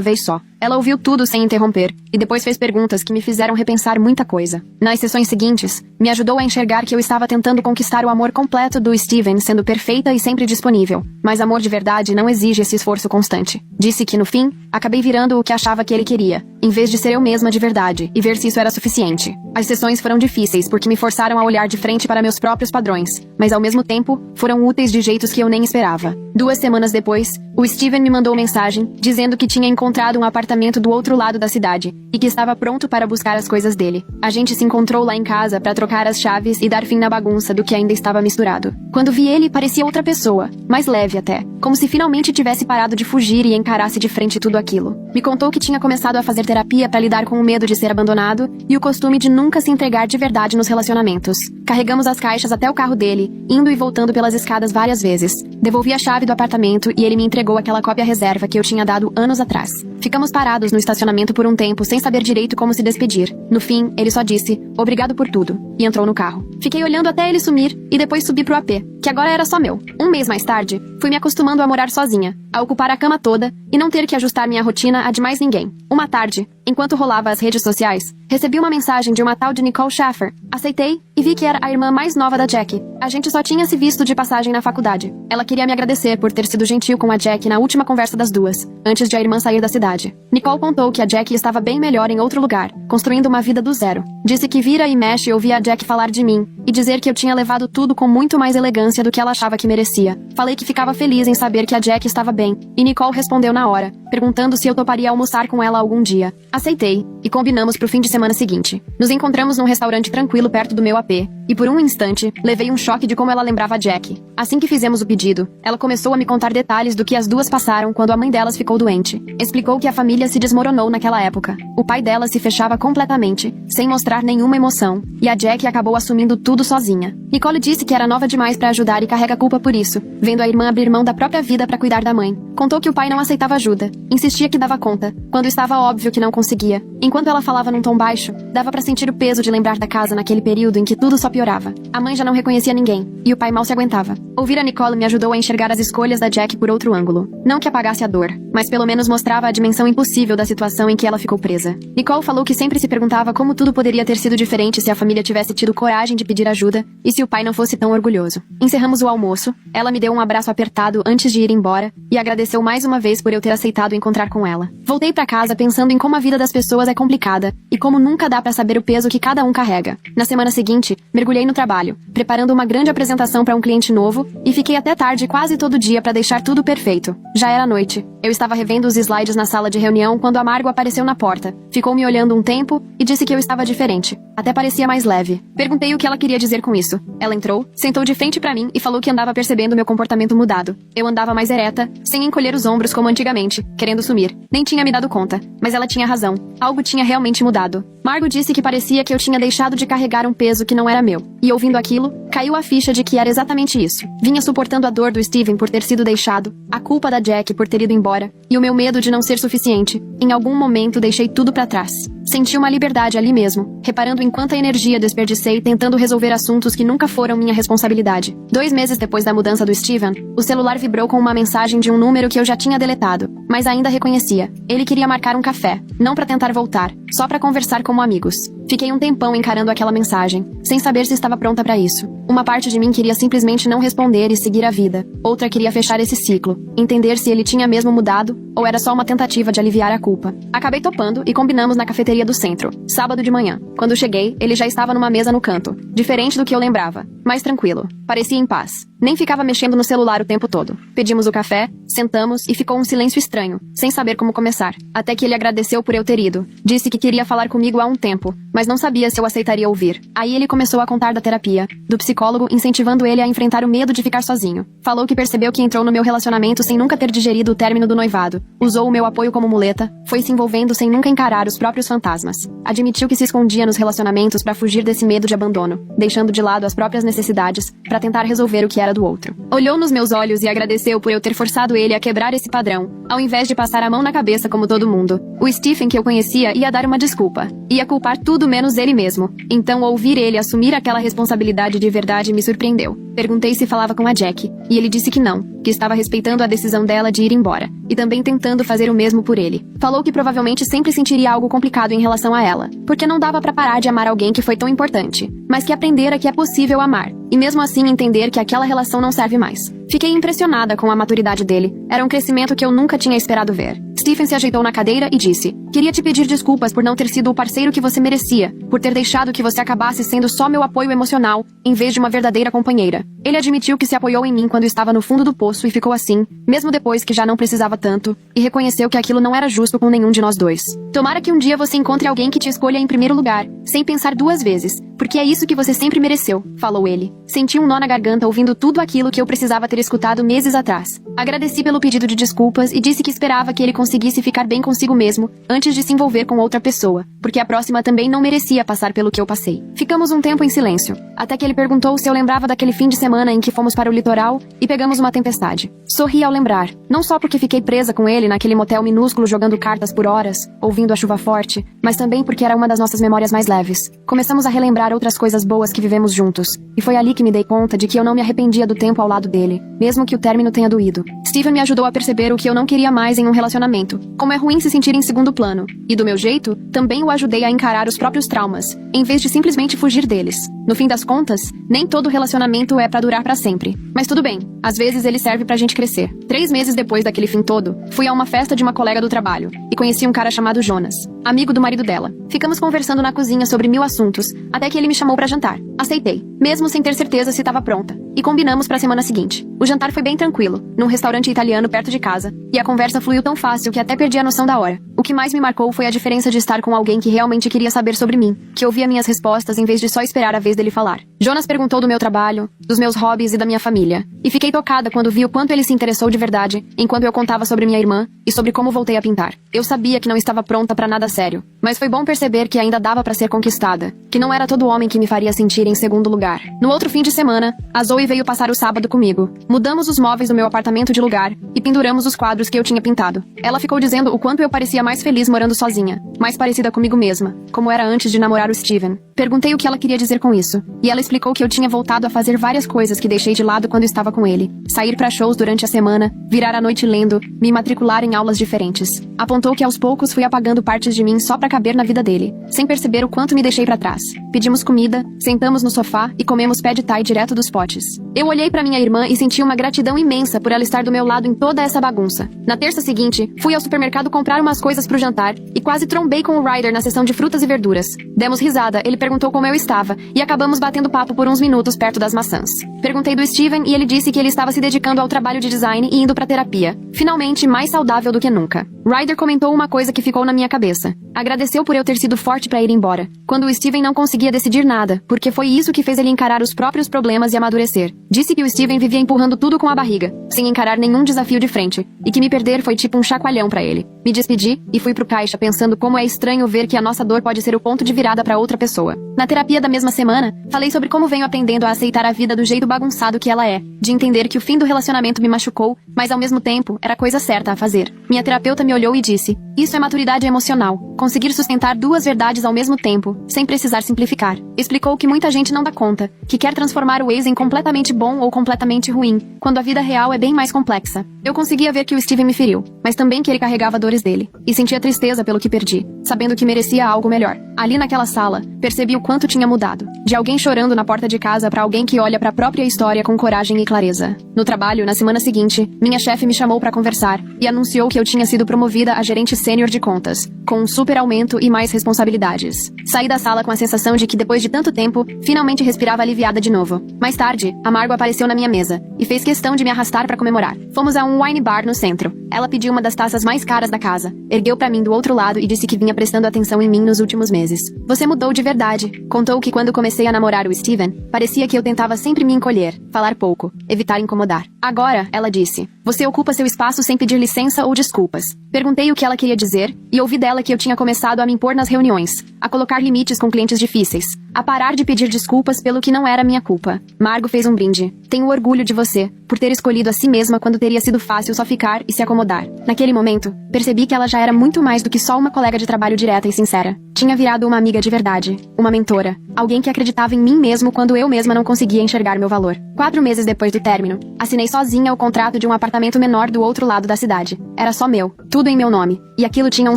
vez só. Ela ouviu tudo sem interromper, e depois fez perguntas que me fizeram repensar muita coisa. Nas sessões seguintes, me ajudou a enxergar que eu estava tentando conquistar o amor completo do Steven sendo perfeita e sempre disponível. Mas amor de verdade não exige esse esforço constante. Disse que, no fim, acabei virando o que achava que ele queria, em vez de ser eu mesma de verdade, e ver se isso era suficiente. As sessões foram difíceis porque me forçaram a olhar de frente para meus próprios padrões, mas ao mesmo tempo, foram úteis de jeitos que eu nem esperava. 2 semanas depois, o Steven me mandou mensagem, dizendo que tinha encontrado um apartamento do outro lado da cidade, e que estava pronto para buscar as coisas dele. A gente se encontrou lá em casa para trocar as chaves e dar fim na bagunça do que ainda estava misturado. Quando vi ele, parecia outra pessoa, mais leve até, como se finalmente tivesse parado de fugir e encarasse de frente tudo aquilo. Me contou que tinha começado a fazer terapia para lidar com o medo de ser abandonado e o costume de nunca se entregar de verdade nos relacionamentos. Carregamos as caixas até o carro dele, indo e voltando pelas escadas várias vezes. Devolvi a chave do apartamento e ele me entregou aquela cópia reserva que eu tinha dado anos atrás. Ficamos parados no estacionamento por um tempo sem saber direito como se despedir. No fim, ele só disse, obrigado por tudo, e entrou no carro. Fiquei olhando até ele sumir e depois subi pro AP, que agora era só meu. Um mês mais tarde, fui me acostumando a morar sozinha, a ocupar a cama toda e não ter que ajustar minha rotina a de mais ninguém. Uma tarde, enquanto rolava as redes sociais, recebi uma mensagem de uma tal de Nicole Schaffer. Aceitei e vi que era a irmã mais nova da Jackie. A gente só tinha se visto de passagem na faculdade. Ela queria me agradecer por ter sido gentil com a Jackie na última conversa das duas, antes de a irmã sair da cidade. Nicole contou que a Jackie estava bem melhor em outro lugar, construindo uma vida do zero. Disse que vira e mexe ouvia a Jackie falar de mim e dizer que eu tinha levado tudo com muito mais elegância do que ela achava que merecia. Falei que ficava feliz em saber que a Jackie estava bem, e Nicole respondeu na hora, perguntando se eu toparia almoçar com ela algum dia. Aceitei, e combinamos pro fim de semana seguinte. Nos encontramos num restaurante tranquilo perto do meu AP, e por um instante, levei um choque de como ela lembrava a Jackie. Assim que fizemos o pedido, ela começou a me contar detalhes do que as duas passaram quando a mãe delas ficou doente. Explicou que a família se desmoronou naquela época. O pai dela se fechava completamente, sem mostrar nenhuma emoção, e a Jackie acabou assumindo tudo sozinha. Nicole disse que era nova demais pra ajudar e carrega a culpa por isso, vendo a irmã abrir mão da própria vida pra cuidar da mãe. Contou que o pai não aceitava ajuda, insistia que dava conta, quando estava óbvio que não conseguia. Enquanto ela falava num tom baixo, dava pra sentir o peso de lembrar da casa naquele período em que tudo só piorava. A mãe já não reconhecia ninguém, e o pai mal se aguentava. Ouvir a Nicole me ajudou a enxergar as escolhas da Jackie por outro ângulo. Não que apagasse a dor, mas pelo menos mostrava a dimensão impossível da situação em que ela ficou presa. Nicole falou que sempre se perguntava como tudo poderia ter sido diferente se a família tivesse tido coragem de pedir ajuda e se o pai não fosse tão orgulhoso. Encerramos o almoço, ela me deu um abraço apertado antes de ir embora e agradeceu mais uma vez por eu ter aceitado encontrar com ela. Voltei pra casa pensando em como a vida das pessoas é complicada e como nunca dá pra saber o peso que cada um carrega. Na semana seguinte, mergulhei no trabalho, preparando uma grande apresentação para um cliente novo e fiquei até tarde quase todo dia pra deixar tudo perfeito. Já era noite. Eu estava revendo os slides na sala de reunião quando a Margo apareceu na porta. Ficou me olhando um tempo e disse que eu estava diferente. Até parecia mais leve. Perguntei o que ela queria dizer com isso. Ela entrou, sentou de frente pra mim e falou que andava percebendo meu comportamento mudado. Eu andava mais ereta, sem encolher os ombros como antigamente, querendo sumir. Nem tinha me dado conta, mas ela tinha razão. Algo tinha realmente mudado. Margo disse que parecia que eu tinha deixado de carregar um peso que não era meu. E ouvindo aquilo, caiu a ficha de que era exatamente isso. Vinha suportando a dor do Steven por ter sido deixado, a culpa da Jackie por ter ido embora, e o meu medo de não ser suficiente. Em algum momento deixei tudo pra trás. Senti uma liberdade ali mesmo, reparando em quanta energia desperdicei tentando resolver assuntos que nunca foram minha responsabilidade. 2 meses depois da mudança do Steven, o celular vibrou com uma mensagem de um número que eu já tinha deletado, mas ainda reconhecia. Ele queria marcar um café, não pra tentar voltar, só pra conversar como amigos. Fiquei um tempão encarando aquela mensagem, sem saber se estava pronta para isso. Uma parte de mim queria simplesmente não responder e seguir a vida. Outra queria fechar esse ciclo, entender se ele tinha mesmo mudado, ou era só uma tentativa de aliviar a culpa. Acabei topando e combinamos na cafeteria do centro, sábado de manhã. Quando cheguei, ele já estava numa mesa no canto, diferente do que eu lembrava, mais tranquilo. Parecia em paz. Nem ficava mexendo no celular o tempo todo. Pedimos o café, sentamos e ficou um silêncio estranho, sem saber como começar. Até que ele agradeceu por eu ter ido. Disse que queria falar comigo há um tempo, mas não sabia se eu aceitaria ouvir. Aí ele começou a contar da terapia, do psicólogo incentivando ele a enfrentar o medo de ficar sozinho. Falou que percebeu que entrou no meu relacionamento sem nunca ter digerido o término do noivado. Usou o meu apoio como muleta, foi se envolvendo sem nunca encarar os próprios fantasmas. Admitiu que se escondia nos relacionamentos para fugir desse medo de abandono, deixando de lado as próprias necessidades para tentar resolver o que era do outro. Olhou nos meus olhos e agradeceu por eu ter forçado ele a quebrar esse padrão, ao invés de passar a mão na cabeça como todo mundo. O Stephen que eu conhecia ia dar uma desculpa. Ia culpar tudo menos ele mesmo. Então ouvir ele assumir aquela responsabilidade de verdade me surpreendeu. Perguntei se falava com a Jack, e ele disse que não, que estava respeitando a decisão dela de ir embora, e também tentando fazer o mesmo por ele. Falou que provavelmente sempre sentiria algo complicado em relação a ela, porque não dava pra parar de amar alguém que foi tão importante, mas que aprendera que é possível amar, e mesmo assim entender que aquela relação não serve mais. Fiquei impressionada com a maturidade dele. Era um crescimento que eu nunca tinha esperado ver. Stephen se ajeitou na cadeira e disse: "Queria te pedir desculpas por não ter sido o parceiro que você merecia, por ter deixado que você acabasse sendo só meu apoio emocional, em vez de uma verdadeira companheira." Ele admitiu que se apoiou em mim quando estava no fundo do poço e ficou assim, mesmo depois que já não precisava tanto, e reconheceu que aquilo não era justo com nenhum de nós dois. "Tomara que um dia você encontre alguém que te escolha em primeiro lugar, sem pensar duas vezes, porque é isso que você sempre mereceu", falou ele. Senti um nó na garganta ouvindo tudo aquilo que eu precisava ter escutado meses atrás. Agradeci pelo pedido de desculpas e disse que esperava que ele conseguisse ficar bem consigo mesmo antes de se envolver com outra pessoa, porque a próxima também não merecia passar pelo que eu passei. Ficamos um tempo em silêncio, até que ele perguntou se eu lembrava daquele fim de semana em que fomos para o litoral e pegamos uma tempestade. Sorri ao lembrar, não só porque fiquei presa com ele naquele motel minúsculo jogando cartas por horas, ouvindo a chuva forte, mas também porque era uma das nossas memórias mais leves. Começamos a relembrar outras coisas boas que vivemos juntos, e foi ali que me dei conta de que eu não me arrependia do tempo ao lado dele, mesmo que o término tenha doído. Steven me ajudou a perceber o que eu não queria mais em um relacionamento, como é ruim se sentir em segundo plano, e do meu jeito, também o ajudei a encarar os próprios traumas, em vez de simplesmente fugir deles. No fim das contas, nem todo relacionamento é pra durar pra sempre. Mas tudo bem, às vezes ele serve pra gente crescer. 3 meses depois daquele fim todo, fui a uma festa de uma colega do trabalho, e conheci um cara chamado Jonas, amigo do marido dela. Ficamos conversando na cozinha sobre 1000 assuntos, até que ele me chamou pra jantar. Aceitei, mesmo sem ter certeza se estava pronta, e combinamos pra semana seguinte. O jantar foi bem tranquilo, num restaurante italiano perto de casa, e a conversa fluiu tão fácil que até perdi a noção da hora. O que mais me marcou foi a diferença de estar com alguém que realmente queria saber sobre mim, que ouvia minhas respostas em vez de só esperar a vez dele falar. Jonas perguntou do meu trabalho, dos meus hobbies e da minha família, e fiquei tocada quando vi o quanto ele se interessou de verdade, enquanto eu contava sobre minha irmã e sobre como voltei a pintar. Eu sabia que não estava pronta pra nada sério, mas foi bom perceber que ainda dava pra ser conquistada, que não era todo homem que me faria sentir em segundo lugar. No outro fim de semana, a Zoe veio passar o sábado comigo. Mudamos os móveis do meu apartamento de lugar e penduramos os quadros que eu tinha pintado. Ela ficou dizendo o quanto eu parecia mais feliz morando sozinha, mais parecida comigo mesma, como era antes de namorar o Steven. Perguntei o que ela queria dizer com isso, e ela explicou que eu tinha voltado a fazer várias coisas que deixei de lado quando estava com ele. Sair pra shows durante a semana, virar a noite lendo, me matricular em aulas diferentes. Apontou que aos poucos fui apagando partes de mim só pra caber na vida dele, sem perceber o quanto me deixei pra trás. Pedimos comida, sentamos no sofá e comemos pad thai direto dos potes. Eu olhei pra minha irmã e senti uma gratidão imensa por ela estar do meu lado em toda essa bagunça. Na terça seguinte, fui ao supermercado comprar umas coisas pro jantar e quase trombei com o Ryder na seção de frutas e verduras. Demos risada, ele perguntou como eu estava e acabamos batendo papo por uns minutos perto das maçãs. Perguntei do Steven e ele disse que ele estava se dedicando ao trabalho de design e indo pra terapia. Finalmente, mais saudável do que nunca. Ryder comentou uma coisa que ficou na minha cabeça. Agradeceu por eu ter sido forte pra ir embora, quando o Steven não conseguia decidir nada, porque foi isso que fez ele encarar os próprios problemas e amadurecer. Disse que o Steven vivia empurrando tudo com a barriga, sem encarar nenhum desafio de frente, e que me perder foi tipo um chacoalhão pra ele. Me despedi e fui pro caixa pensando como é estranho ver que a nossa dor pode ser o ponto de virada pra outra pessoa. Na terapia da mesma semana, falei sobre como venho aprendendo a aceitar a vida do jeito bagunçado que ela é, de entender que o fim do relacionamento me machucou, mas ao mesmo tempo era a coisa certa a fazer. Minha terapeuta me olhou e disse: "Isso é maturidade emocional, conseguir sustentar 2 verdades ao mesmo tempo, sem precisar simplificar." Explicou que muita gente não dá conta, que quer transformar o ex em completamente bom ou completamente ruim, quando a vida real é bem mais complexa. Eu conseguia ver que o Steven me feriu, mas também que ele carregava dores melhores dele, e sentia tristeza pelo que perdi, sabendo que merecia algo melhor. Ali naquela sala, percebi o quanto tinha mudado. De alguém chorando na porta de casa para alguém que olha para a própria história com coragem e clareza. No trabalho, na semana seguinte, minha chefe me chamou para conversar e anunciou que eu tinha sido promovida a gerente sênior de contas, com um super aumento e mais responsabilidades. Saí da sala com a sensação de que depois de tanto tempo, finalmente respirava aliviada de novo. Mais tarde, a Margo apareceu na minha mesa e fez questão de me arrastar para comemorar. Fomos a um wine bar no centro. Ela pediu uma das taças mais caras da casa, ergueu para mim do outro lado e disse que vinha prestando atenção em mim nos últimos meses. Você mudou de verdade. Contou que quando comecei a namorar o Steven, parecia que eu tentava sempre me encolher, falar pouco, evitar incomodar. Agora, ela disse, você ocupa seu espaço sem pedir licença ou desculpas. Perguntei o que ela queria dizer e ouvi dela que eu tinha começado a me impor nas reuniões, a colocar limites com clientes difíceis, a parar de pedir desculpas pelo que não era minha culpa. Margo fez um brinde. Tenho orgulho de você, por ter escolhido a si mesma quando teria sido fácil só ficar e se acomodar. Naquele momento, percebi que ela já era muito mais do que só uma colega de trabalho direta e sincera. Tinha virado uma amiga de verdade, uma mentora, alguém que acreditava em mim mesmo quando eu mesma não conseguia enxergar meu valor. 4 meses depois do término, assinei sozinha o contrato de um apartamento menor do outro lado da cidade. Era só meu, tudo em meu nome, e aquilo tinha um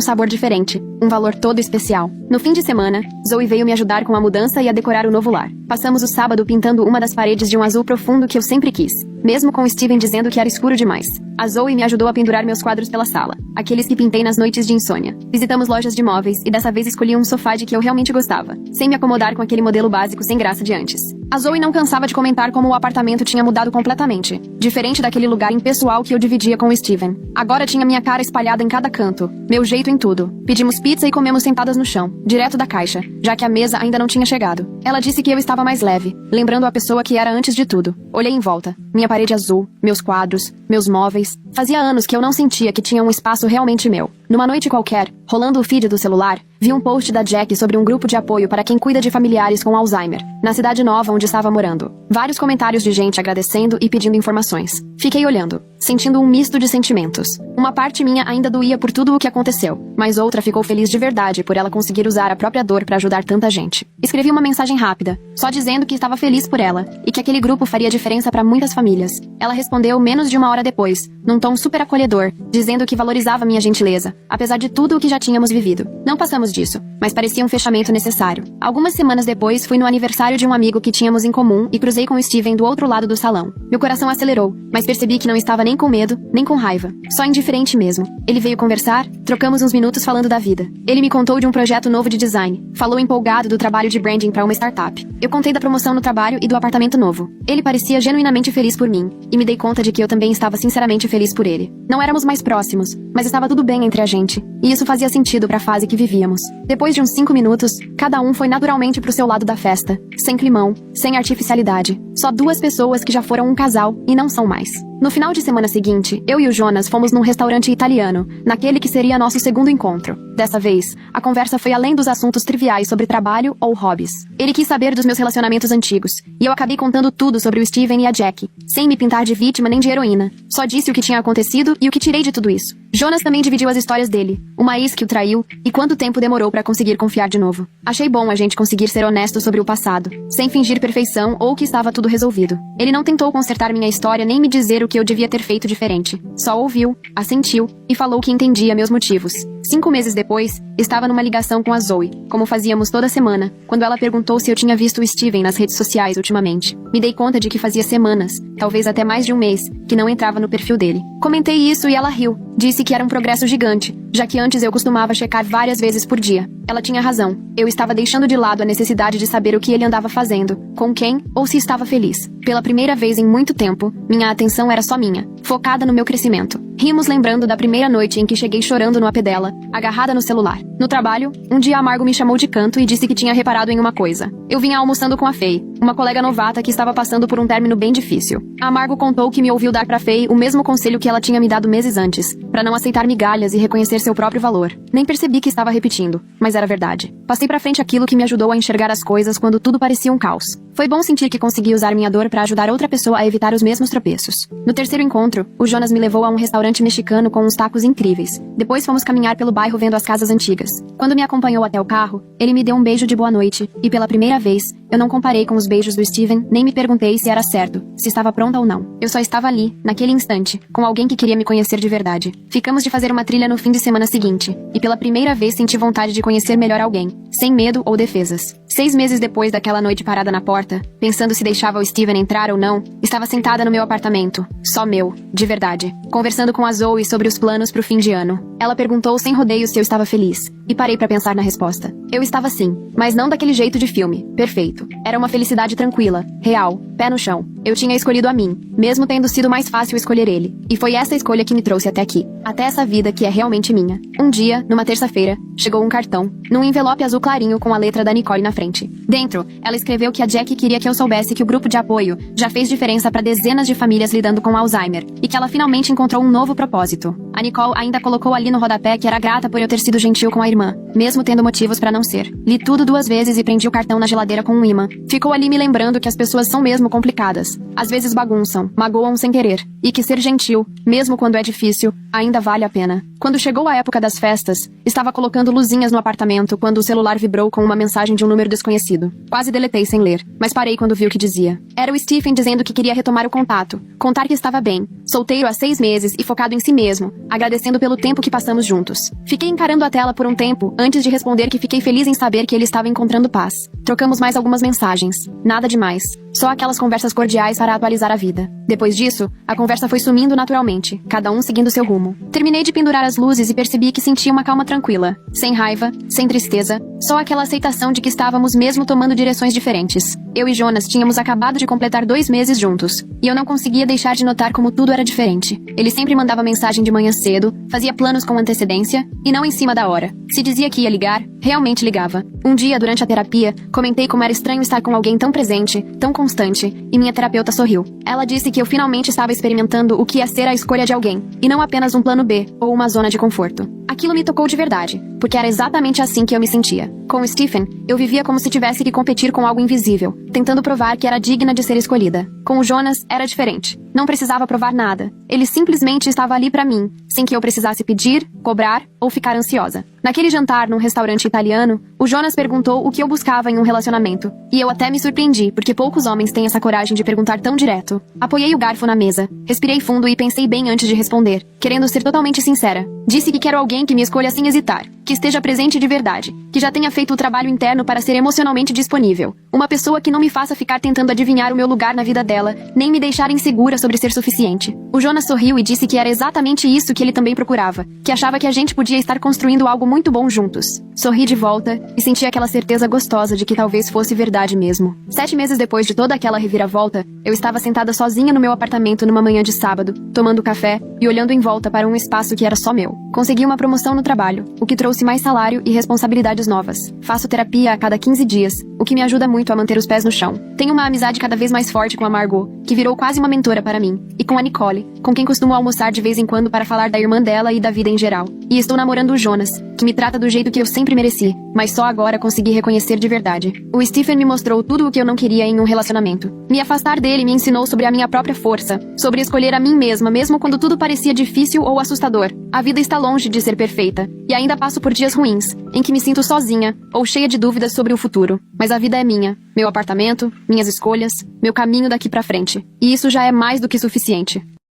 sabor diferente, um valor todo especial. No fim de semana, Zoe veio me ajudar com a mudança e a decorar o novo lar. Passamos o sábado pintando uma das paredes de um azul profundo que eu sempre quis, mesmo com Steven dizendo que era escuro demais. A Zoe me ajudou a pendurar meus quadros pela sala, aqueles que pintei nas noites de insônia. Visitamos lojas de móveis e dessa vez escolhi um sofá de que eu realmente gostava, sem me acomodar com aquele modelo básico sem graça de antes. A Zoe não cansava de comentar como o apartamento tinha mudado completamente, diferente daquele lugar impessoal que eu dividia com o Steven. Agora tinha minha cara espalhada em cada canto, meu jeito em tudo. Pedimos pizza e comemos sentadas no chão, direto da caixa, já que a mesa ainda não tinha chegado. Ela disse que eu estava mais leve, lembrando a pessoa que era antes de tudo. Olhei em volta, minha parede azul, meus quadros, meus móveis. Fazia anos que eu não sentia que tinha um espaço realmente meu. Numa noite qualquer, rolando o feed do celular, vi um post da Jack sobre um grupo de apoio para quem cuida de familiares com Alzheimer, na cidade nova onde estava morando. Vários comentários de gente agradecendo e pedindo informações. Fiquei olhando, sentindo um misto de sentimentos. Uma parte minha ainda doía por tudo o que aconteceu, mas outra ficou feliz de verdade por ela conseguir usar a própria dor para ajudar tanta gente. Escrevi uma mensagem rápida, só dizendo que estava feliz por ela e que aquele grupo faria diferença para muitas famílias. Ela respondeu menos de 1 hora depois, num tom super acolhedor, dizendo que valorizava minha gentileza, apesar de tudo o que já tínhamos vivido. Não passamos disso, mas parecia um fechamento necessário. Algumas semanas depois, fui no aniversário de um amigo que tínhamos em comum e cruzei com Steven do outro lado do salão. Meu coração acelerou, mas percebi que não estava nem com medo, nem com raiva, só indiferente mesmo. Ele veio conversar, trocamos uns minutos falando da vida. Ele me contou de um projeto novo de design, falou empolgado do trabalho de branding para uma startup. Eu contei da promoção no trabalho e do apartamento novo. Ele parecia genuinamente feliz por mim, e me dei conta de que eu também estava sinceramente feliz por ele. Não éramos mais próximos, mas estava tudo bem entre a gente, e isso fazia sentido para a fase que vivíamos. Depois de uns 5 minutos, cada um foi naturalmente pro seu lado da festa, sem climão, sem artificialidade. Só 2 pessoas que já foram um casal e não são mais. No final de semana seguinte, eu e o Jonas fomos num restaurante italiano, naquele que seria nosso segundo encontro. Dessa vez, a conversa foi além dos assuntos triviais sobre trabalho ou hobbies. Ele quis saber dos meus relacionamentos antigos, e eu acabei contando tudo sobre o Steven e a Jack, sem me pintar de vítima nem de heroína. Só disse o que tinha acontecido e o que tirei de tudo isso. Jonas também dividiu as histórias dele, uma ex que o traiu, e quanto tempo demorou para conseguir confiar de novo. Achei bom a gente conseguir ser honesto sobre o passado, sem fingir perfeição ou que estava tudo resolvido. Ele não tentou consertar minha história nem me dizer o que eu devia ter feito diferente. Só ouviu, assentiu e falou que entendia meus motivos. 5 meses depois, estava numa ligação com a Zoe, como fazíamos toda semana, quando ela perguntou se eu tinha visto o Steven nas redes sociais ultimamente. Me dei conta de que fazia semanas, talvez até mais de um mês, que não entrava no perfil dele. Comentei isso e ela riu. Disse que era um progresso gigante, já que antes eu costumava checar várias vezes por dia. Ela tinha razão. Eu estava deixando de lado a necessidade de saber o que ele andava fazendo, com quem, ou se estava feliz. Pela primeira vez em muito tempo, minha atenção era só minha, focada no meu crescimento. Rimos lembrando da primeira noite em que cheguei chorando no AP dela, agarrada no celular. No trabalho, um dia a Margo me chamou de canto e disse que tinha reparado em uma coisa. Eu vinha almoçando com a Fei, uma colega novata que estava passando por um término bem difícil. A Margo contou que me ouviu dar pra Fei o mesmo conselho que ela tinha me dado meses antes, pra não aceitar migalhas e reconhecer seu próprio valor. Nem percebi que estava repetindo, mas era verdade. Passei pra frente aquilo que me ajudou a enxergar as coisas quando tudo parecia um caos. Foi bom sentir que consegui usar minha dor pra ajudar outra pessoa a evitar os mesmos tropeços. No terceiro encontro, o Jonas me levou a um restaurante mexicano com uns tacos incríveis. Depois fomos caminhar pelo bairro vendo as casas antigas. Quando me acompanhou até o carro, ele me deu um beijo de boa noite, e pela primeira vez, eu não comparei com os beijos do Steven, nem me perguntei se era certo, se estava pronta ou não. Eu só estava ali, naquele instante, com alguém que queria me conhecer de verdade. Ficamos de fazer uma trilha no fim de semana seguinte, e pela primeira vez senti vontade de conhecer melhor alguém, sem medo ou defesas. 6 meses depois daquela noite parada na porta, pensando se deixava o Steven entrar ou não, estava sentada no meu apartamento, só meu, de verdade, conversando com a Zoe sobre os planos pro fim de ano. Ela perguntou sem rodeios se eu estava feliz, e parei pra pensar na resposta. Eu estava sim, mas não daquele jeito de filme, perfeito. Era uma felicidade tranquila, real, pé no chão. Eu tinha escolhido a mim, mesmo tendo sido mais fácil escolher ele. E foi essa escolha que me trouxe até aqui. Até essa vida que é realmente minha. Um dia, numa terça-feira, chegou um cartão, num envelope azul clarinho com a letra da Nicole na frente. Dentro, ela escreveu que a Jack queria que eu soubesse que o grupo de apoio já fez diferença para dezenas de famílias lidando com Alzheimer, e que ela finalmente encontrou um novo propósito. A Nicole ainda colocou ali no rodapé que era grata por eu ter sido gentil com a irmã, mesmo tendo motivos para não ser. Li tudo 2 vezes e prendi o cartão na geladeira com um imã. Ficou ali me lembrando que as pessoas são mesmo complicadas. Às vezes bagunçam, magoam sem querer. E que ser gentil, mesmo quando é difícil, ainda vale a pena. Quando chegou a época das festas, estava colocando luzinhas no apartamento quando o celular vibrou com uma mensagem de um número desconhecido. Quase deletei sem ler, mas parei quando vi o que dizia. Era o Stephen dizendo que queria retomar o contato, contar que estava bem, solteiro há 6 meses e focado em si mesmo, agradecendo pelo tempo que passamos juntos. Fiquei encarando a tela por um tempo, antes de responder que fiquei feliz em saber que ele estava encontrando paz. Trocamos mais algumas mensagens. Nada demais. Só aquelas conversas cordiais para atualizar a vida. Depois disso, a conversa foi sumindo naturalmente, cada um seguindo seu rumo. Terminei de pendurar as luzes e percebi que sentia uma calma tranquila. Sem raiva, sem tristeza, só aquela aceitação de que estávamos mesmo tomando direções diferentes. Eu e Jonas tínhamos acabado de completar 2 meses juntos, e eu não conseguia deixar de notar como tudo era diferente. Ele sempre mandava mensagem de manhã cedo, fazia planos com antecedência, e não em cima da hora. Se dizia que ia ligar, realmente ligava. Um dia, durante a terapia, comentei como era estranho estar com alguém tão presente, tão constante, e minha terapeuta sorriu. Ela disse que eu finalmente estava experimentando o que ia ser a escolha de alguém, e não apenas um plano B, ou uma zona de conforto. Aquilo me tocou de verdade, porque era exatamente assim que eu me sentia. Com o Stephen, eu vivia como se tivesse que competir com algo invisível, tentando provar que era digna de ser escolhida. Com o Jonas, era diferente. Não precisava provar nada. Ele simplesmente estava ali pra mim, sem que eu precisasse pedir, cobrar ou ficar ansiosa. Naquele jantar num restaurante italiano, o Jonas perguntou o que eu buscava em um relacionamento. E eu até me surpreendi, porque poucos homens têm essa coragem de perguntar tão direto. Apoiei o garfo na mesa, respirei fundo e pensei bem antes de responder, querendo ser totalmente sincera. Disse que quero alguém que me escolha sem hesitar, que esteja presente de verdade, que já tenha feito o trabalho interno para ser emocionalmente disponível. Uma pessoa que não me faça ficar tentando adivinhar o meu lugar na vida dela, nem me deixar insegura sobre ser suficiente. O Jonas sorriu e disse que era exatamente isso que ele também procurava, que achava que a gente podia estar construindo algo muito bom juntos. Sorri de volta e senti aquela certeza gostosa de que talvez fosse verdade mesmo. 7 meses depois de toda aquela reviravolta, eu estava sentada sozinha no meu apartamento numa manhã de sábado, tomando café e olhando em volta para um espaço que era só meu. Consegui uma promoção no trabalho, o que trouxe mais salário e responsabilidades novas. Faço terapia a cada 15 dias, o que me ajuda muito a manter os pés no chão. Tenho uma amizade cada vez mais forte com a Margot, que virou quase uma mentora para mim, e com a Nicole, com quem costumo almoçar de vez em quando para falar da irmã dela e da vida em geral. E estou namorando o Jonas, que me trata do jeito que eu sempre mereci, mas só agora consegui reconhecer de verdade. O Stephen me mostrou tudo o que eu não queria em um relacionamento. Me afastar dele me ensinou sobre a minha própria força, sobre escolher a mim mesma mesmo quando tudo parecia difícil ou assustador. A vida está longe de ser perfeita, e ainda passo por dias ruins, em que me sinto sozinha ou cheia de dúvidas sobre o futuro. Mas a vida é minha, meu apartamento, minhas escolhas, meu caminho daqui pra frente. E isso já é mais do que suficiente.